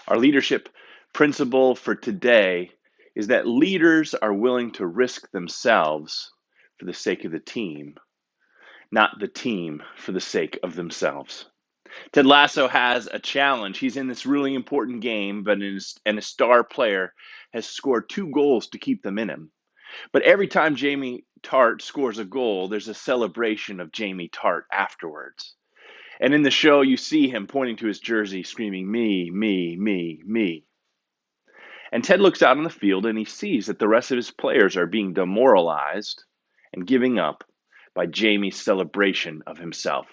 Our leadership principle for today is that leaders are willing to risk themselves for the sake of the team, not the team for the sake of themselves. Ted Lasso has a challenge. He's in this really important game, and a star player has scored 2 goals to keep them in him. But every time Jamie Tart scores a goal, there's a celebration of Jamie Tart afterwards. And in the show, you see him pointing to his jersey, screaming, "Me, me, me, me." And Ted looks out on the field and he sees that the rest of his players are being demoralized and giving up by Jamie's celebration of himself.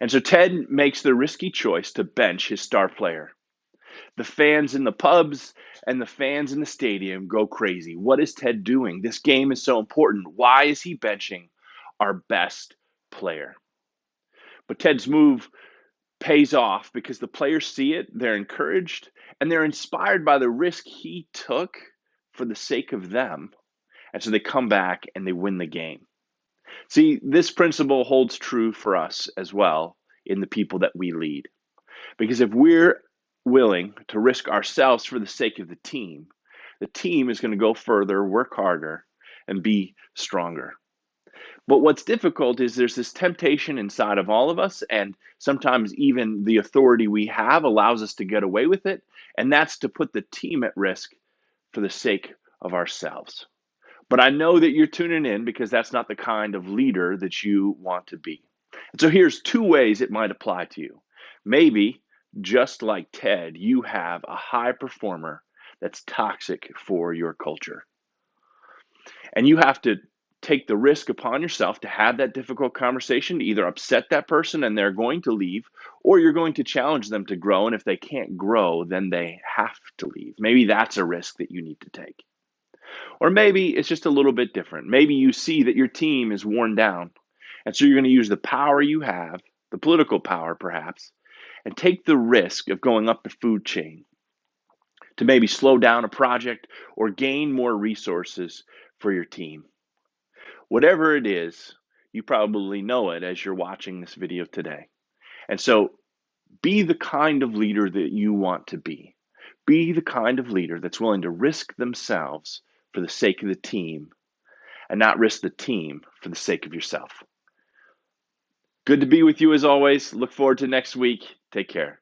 And so Ted makes the risky choice to bench his star player. The fans in the pubs and the fans in the stadium go crazy. What is Ted doing? This game is so important. Why is he benching our best player? But Ted's move pays off because the players see it, they're encouraged, and they're inspired by the risk he took for the sake of them. And so they come back and they win the game. See, this principle holds true for us as well in the people that we lead. Because if we're willing to risk ourselves for the sake of the team is going to go further, work harder, and be stronger. But what's difficult is there's this temptation inside of all of us, and sometimes even the authority we have allows us to get away with it, and that's to put the team at risk for the sake of ourselves. But I know that you're tuning in because that's not the kind of leader that you want to be. And so here's 2 ways it might apply to you. Maybe, just like Ted, you have a high performer that's toxic for your culture. And you have to take the risk upon yourself to have that difficult conversation to either upset that person and they're going to leave, or you're going to challenge them to grow. And if they can't grow, then they have to leave. Maybe that's a risk that you need to take. Or maybe it's just a little bit different. Maybe you see that your team is worn down. And so you're going to use the power you have, the political power perhaps, and take the risk of going up the food chain to maybe slow down a project or gain more resources for your team. Whatever it is, you probably know it as you're watching this video today. And so be the kind of leader that you want to be. Be the kind of leader that's willing to risk themselves for the sake of the team and not risk the team for the sake of yourself. Good to be with you as always. Look forward to next week. Take care.